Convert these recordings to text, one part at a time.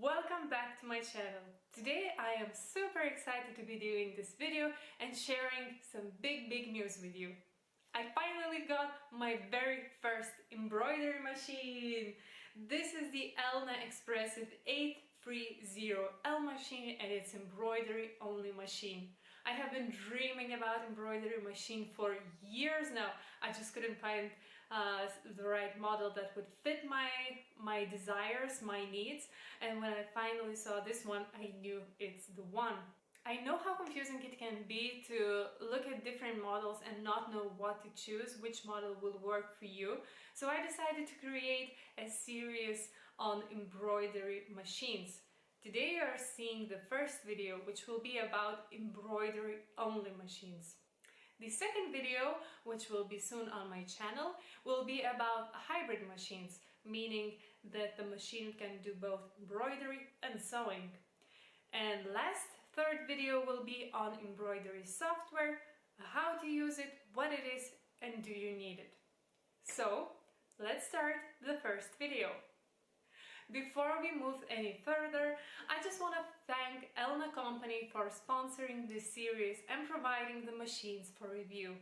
Welcome back to my channel. Today I am super excited to be doing this video and sharing some big news with you. I finally got my very first embroidery machine. This is the Elna eXpressive 830L machine, and it's embroidery only machine. I have been dreaming about embroidery machine for years now. I just couldn't find the right model that would fit my desires, my needs, and when I finally saw this one, I knew it's the one. I know how confusing it can be to look at different models and not know what to choose, which model will work for you. So I decided to create a series on embroidery machines. Today you are seeing the first video, which will be about embroidery only machines. The second video, which will be soon on my channel, will be about hybrid machines, meaning that the machine can do both embroidery and sewing. And last, third video will be on embroidery software, how to use it, what it is, and do you need it. So, let's start the first video. Before we move any further, I just want to thank Elna company for sponsoring this series and providing the machines for review.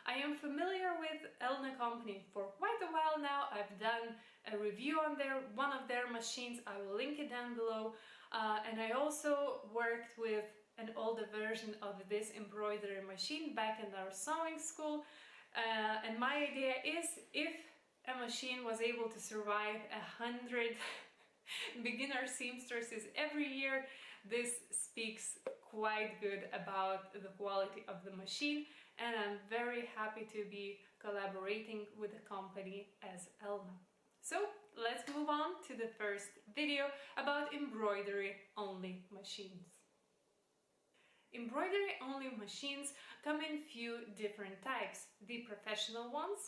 I am familiar with Elna company for quite a while now. I've done a review on one of their machines. I will link it down below. And I also worked with an older version of this embroidery machine back in our sewing school. And my idea is, if a machine was able to survive 100 beginner seamstresses every year, this speaks quite good about the quality of the machine, and I'm very happy to be collaborating with a company as Elna. So let's move on to the first video about embroidery only machines. Embroidery only machines come in few different types: the professional ones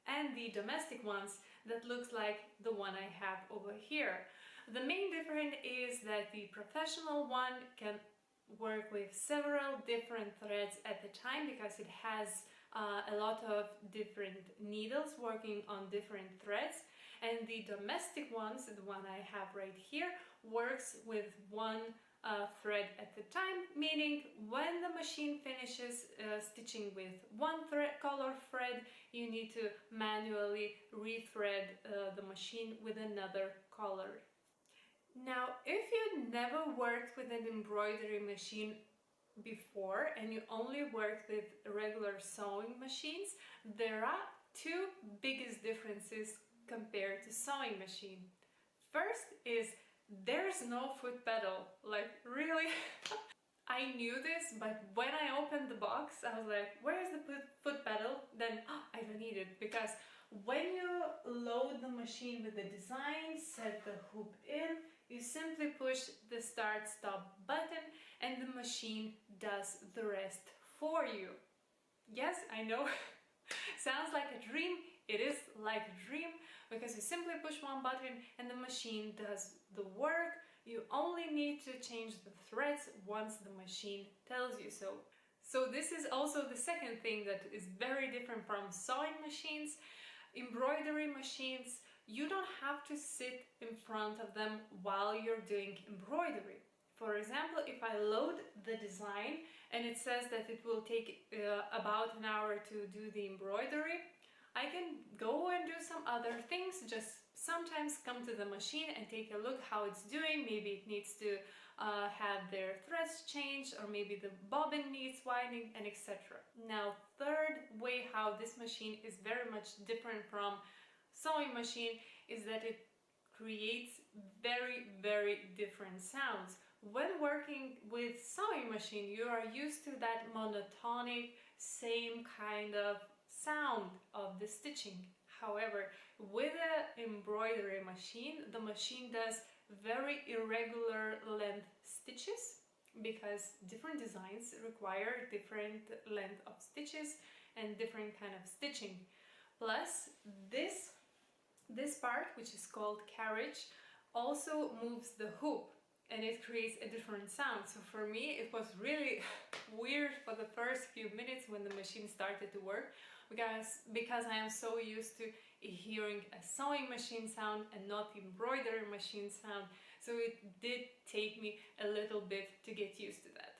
and the domestic ones that looks like the one I have over here. The main difference is that the professional one can work with several different threads at the time, because it has a lot of different needles working on different threads, and the domestic ones, the one I have right here, works with one thread at the time, meaning when the machine finishes stitching with one color thread, you need to manually rethread the machine with another color. Now, if you never worked with an embroidery machine before and you only worked with regular sewing machines, there are two biggest differences compared to sewing machine. First is there's no foot pedal. Like, really? I knew this, but when I opened the box, I was like, where is the foot pedal? Then I don't need it, because when you load the machine with the design, set the hoop in, you simply push the start-stop button and the machine does the rest for you. Yes, I know, sounds like a dream. It is like a dream, because you simply push one button and the machine does the work. You only need to change the threads once the machine tells you so. So this is also the second thing that is very different from sewing machines. Embroidery machines, you don't have to sit in front of them while you're doing embroidery. For example, if I load the design and it says that it will take about an hour to do the embroidery, I can go and do some other things, just sometimes come to the machine and take a look how it's doing. Maybe it needs to have their threads changed, or maybe the bobbin needs widening, and etc. Now, third way how this machine is very much different from sewing machine is that it creates very different sounds. When working with sewing machine, you are used to that monotonic, same kind of sound of the stitching. However, with an embroidery machine, the machine does very irregular length stitches, because different designs require different length of stitches and different kind of stitching. Plus, this part, which is called carriage, also moves the hoop, and it creates a different sound. So for me, it was really weird for the first few minutes when the machine started to work, because I am so used to hearing a sewing machine sound and not the embroidery machine sound, so it did take me a little bit to get used to that.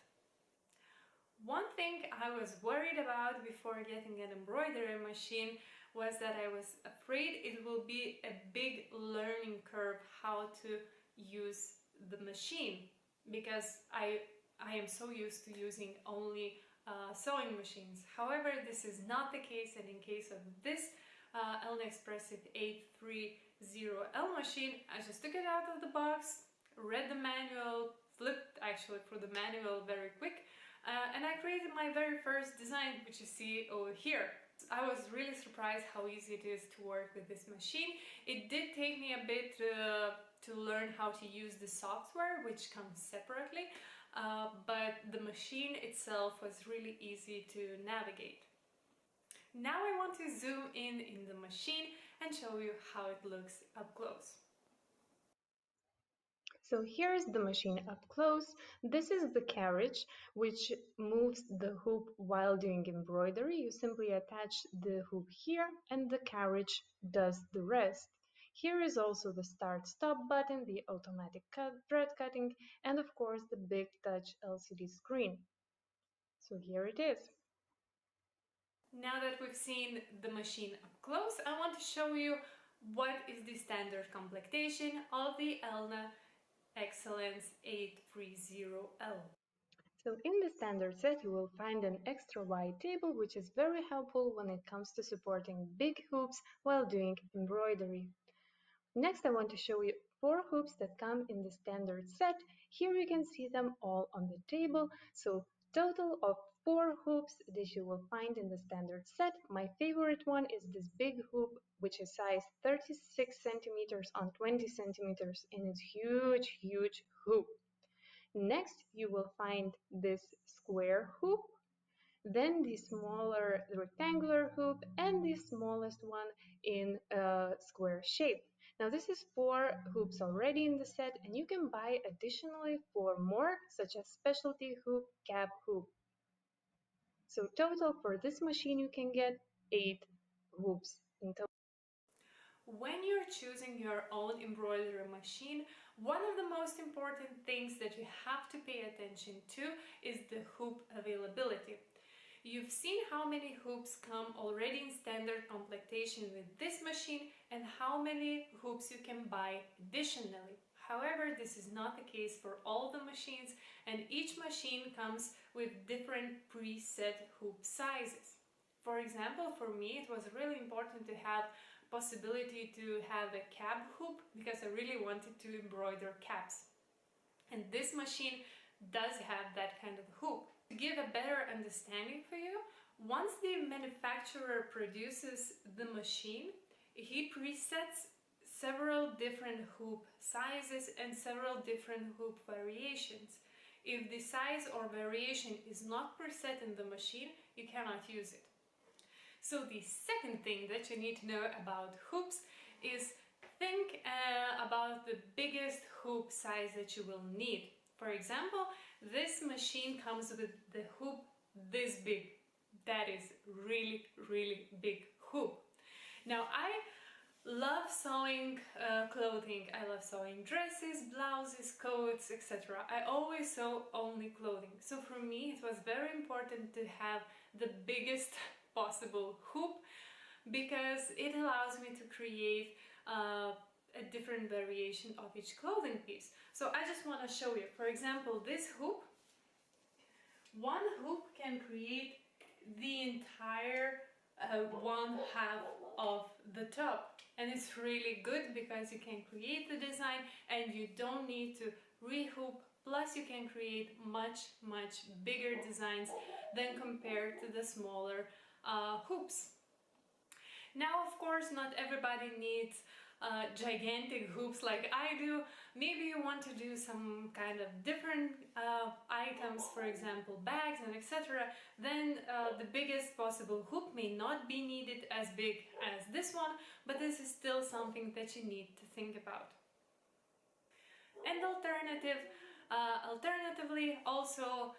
One thing I was worried about before getting an embroidery machine was that I was afraid it will be a big learning curve how to use the machine, because I am so used to using only sewing machines. However, this is not the case, and in case of this Elna eXpressive 830L machine, I just took it out of the box, read the manual, flipped actually through the manual very quick, and I created my very first design, which you see over here. I was really surprised how easy it is to work with this machine. It did take me a bit to learn how to use the software, which comes separately, but the machine itself was really easy to navigate. Now I want to zoom in the machine and show you how it looks up close. So here's the machine up close. This is the carriage which moves the hoop while doing embroidery. You simply attach the hoop here and the carriage does the rest. Here is also the start-stop button, the automatic thread cutting, and of course the big touch LCD screen. So here it is. Now that we've seen the machine up close, I want to show you what is the standard completation of the Elna Excellence 830L. So in the standard set you will find an extra wide table, which is very helpful when it comes to supporting big hoops while doing embroidery. Next I want to show you 4 hoops that come in the standard set. Here you can see them all on the table. So total of 4 hoops that you will find in the standard set. My favorite one is this big hoop, which is size 36 centimeters on 20 centimeters, and it's huge hoop. Next you will find this square hoop, then the smaller rectangular hoop, and the smallest one in a square shape. Now this is 4 hoops already in the set, and you can buy additionally 4 more, such as specialty hoop, cap hoop. So total for this machine you can get 8 hoops in total. When you're choosing your own embroidery machine, one of the most important things that you have to pay attention to is the hoop availability. You've seen how many hoops come already in standard completation with this machine and how many hoops you can buy additionally. However, this is not the case for all the machines, and each machine comes with different preset hoop sizes. For example, for me it was really important to have possibility to have a cap hoop because I really wanted to embroider caps. And this machine does have that kind of hoop. To give a better understanding for you, once the manufacturer produces the machine, he presets several different hoop sizes and several different hoop variations. If the size or variation is not preset in the machine, you cannot use it. So the second thing that you need to know about hoops is think about the biggest hoop size that you will need. For example, this machine comes with the hoop this big. That is really big hoop. Now I love sewing clothing. I love sewing dresses, blouses, coats, etc. I always sew only clothing. So for me it was very important to have the biggest possible hoop because it allows me to create a different variation of each clothing piece. So I just want to show you, for example, this hoop. One hoop can create the entire 1/2 of the top, and it's really good because you can create the design and you don't need to rehoop. Plus you can create much bigger designs than compared to the smaller hoops. Now, of course, not everybody needs gigantic hoops like I do. Maybe you want to do some kind of different items, for example bags and etc. Then the biggest possible hoop may not be needed as big as this one, but this is still something that you need to think about. And alternative Alternatively, also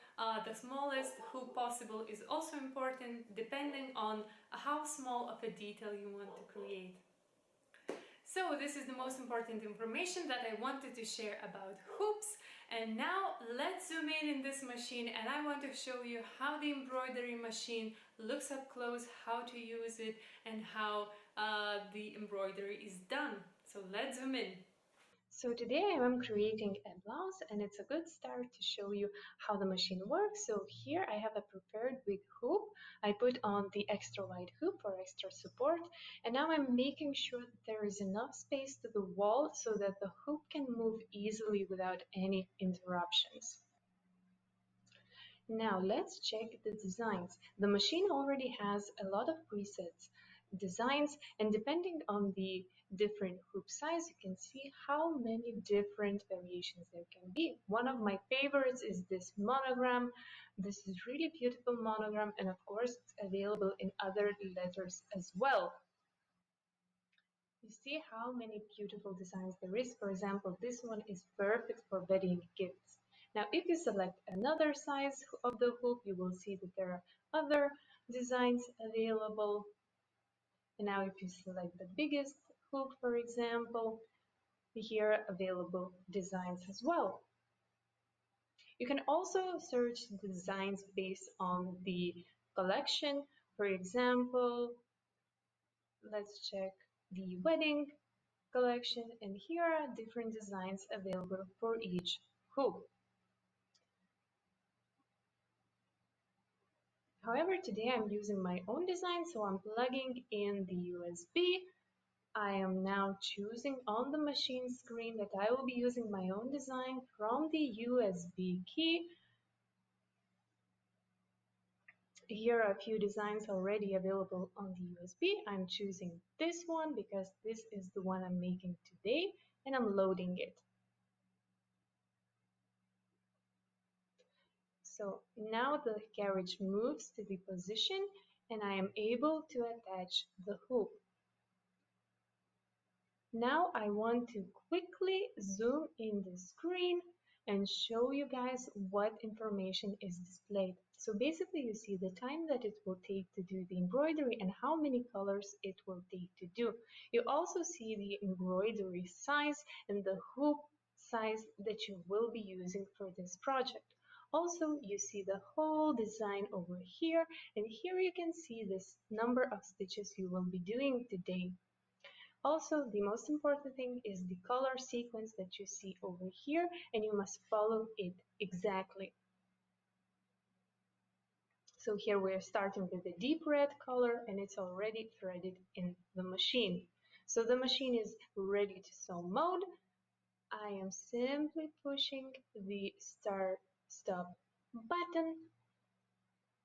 the smallest hoop possible is also important, depending on how small of a detail you want to create. So this is the most important information that I wanted to share about hoops. And now let's zoom in this machine, and I want to show you how the embroidery machine looks up close, how to use it, and how the embroidery is done. So let's zoom in. So today I am creating a blouse, and it's a good start to show you how the machine works. So here I have a prepared big hoop. I put on the extra wide hoop for extra support, and now I'm making sure that there is enough space to the wall so that the hoop can move easily without any interruptions. Now let's check the designs. The machine already has a lot of presets designs, and depending on the different hoop size, you can see how many different variations there can be. One of my favorites is this monogram. This is really beautiful monogram, and of course it's available in other letters as well. You see how many beautiful designs there is. For example, this one is perfect for wedding gifts. Now, if you select another size of the hoop, you will see that there are other designs available. And now if you select the biggest hoop, for example, here are available designs as well. You can also search the designs based on the collection. For example, let's check the wedding collection, and here are different designs available for each hoop. However, today I'm using my own design, so I'm plugging in the USB. I am now choosing on the machine screen that I will be using my own design from the USB key. Here are a few designs already available on the USB. I'm choosing this one because this is the one I'm making today, and I'm loading it. So now the carriage moves to the position, and I am able to attach the hoop. Now I want to quickly zoom in the screen and show you guys what information is displayed. So basically you see the time that it will take to do the embroidery and how many colors it will take to do. You also see the embroidery size and the hoop size that you will be using for this project. Also, you see the whole design over here, and here you can see this number of stitches you will be doing today. Also, the most important thing is the color sequence that you see over here, and you must follow it exactly. So here we are starting with a deep red color, and it's already threaded in the machine. So the machine is ready to sew mode. I am simply pushing the start stop button,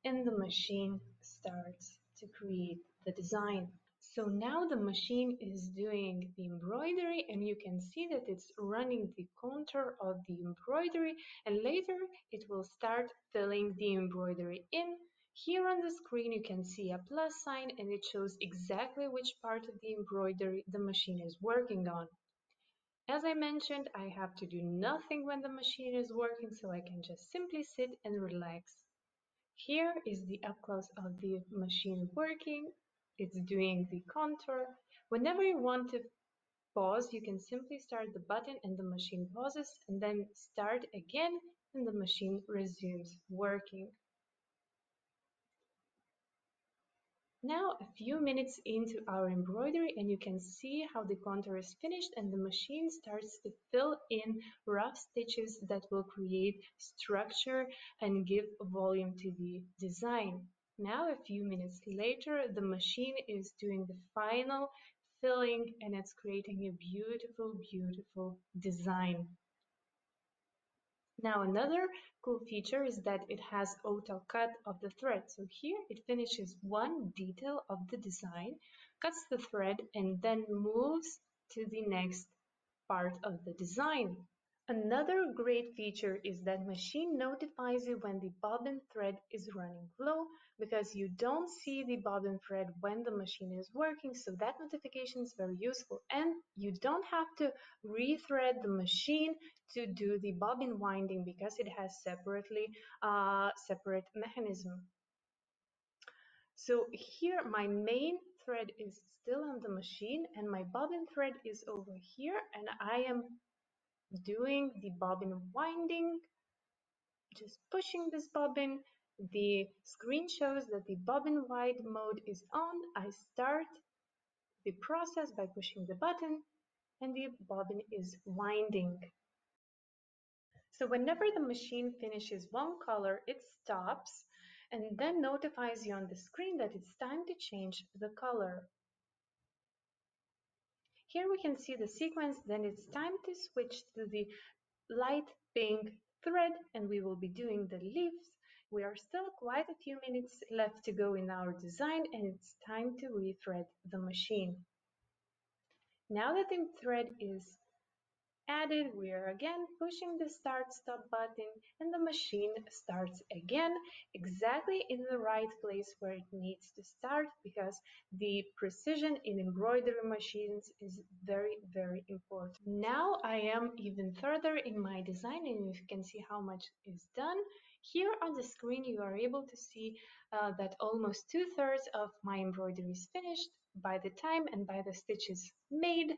and the machine starts to create the design. So now the machine is doing the embroidery, and you can see that it's running the contour of the embroidery, and later it will start filling the embroidery in. Here on the screen you can see a plus sign, and it shows exactly which part of the embroidery the machine is working on. As I mentioned, I have to do nothing when the machine is working, so I can just simply sit and relax. Here is the up close of the machine working. It's doing the contour. Whenever you want to pause, you can simply start the button and the machine pauses, and then start again and the machine resumes working. Now a few minutes into our embroidery, and you can see how the contour is finished and the machine starts to fill in rough stitches that will create structure and give volume to the design. Now a few minutes later, the machine is doing the final filling, and it's creating a beautiful, beautiful design. Now another cool feature is that it has auto cut of the thread. So here it finishes one detail of the design, cuts the thread, and then moves to the next part of the design. Another great feature is that machine notifies you when the bobbin thread is running low, because you don't see the bobbin thread when the machine is working, so that notification is very useful. And you don't have to rethread the machine to do the bobbin winding because it has separate mechanism. So here my main thread is still on the machine and my bobbin thread is over here, and I am doing the bobbin winding, just pushing this bobbin. The screen shows that the bobbin wide mode is on. I start the process by pushing the button and the bobbin is winding. So whenever the machine finishes one color, it stops and then notifies you on the screen that it's time to change the color. Here we can see the sequence, then it's time to switch to the light pink thread and we will be doing the leaves. We are still quite a few minutes left to go in our design and it's time to rethread the machine. Now that the thread is added, we are again pushing the start stop button and the machine starts again exactly in the right place where it needs to start, because the precision in embroidery machines is very, very important. Now I am even further in my design and you can see how much is done. Here on the screen you are able to see that almost 2/3 of my embroidery is finished by the time and by the stitches made.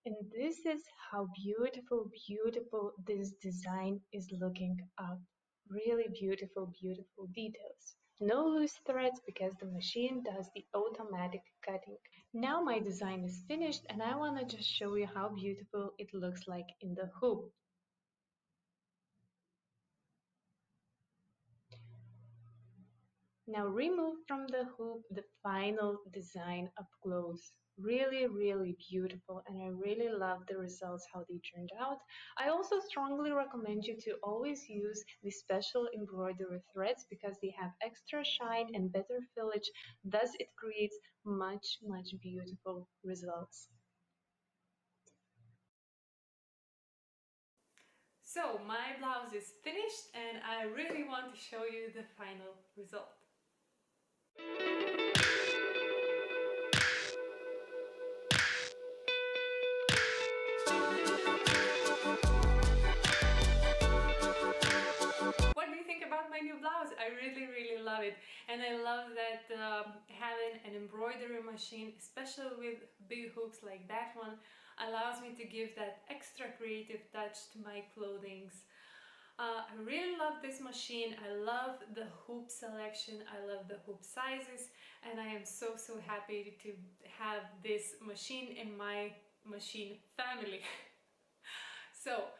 And this is how beautiful, beautiful this design is looking up. Really beautiful, beautiful details. No loose threads because the machine does the automatic cutting. Now my design is finished and I want to just show you how beautiful it looks like in the hoop. Now remove from the hoop the final design up close. Really, really beautiful, and I really love the results, how they turned out. I also strongly recommend you to always use the special embroidery threads because they have extra shine and better fillage, thus it creates much, much beautiful results. So my blouse is finished and I really want to show you the final result. What do you think about my new blouse? I really, really love it. And I love that having an embroidery machine, especially with big hooks like that one, allows me to give that extra creative touch to my clothings. I really love this machine. I love the hoop selection. I love the hoop sizes, and I am so, so happy to have this machine in my machine family. So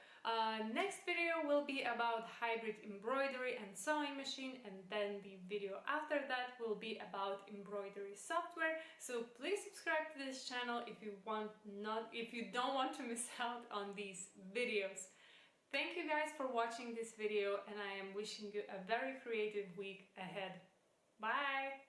next video will be about hybrid embroidery and sewing machine, and then the video after that will be about embroidery software. So please subscribe to this channel if you don't want to miss out on these videos. Thank you guys for watching this video, and I am wishing you a very creative week ahead. Bye!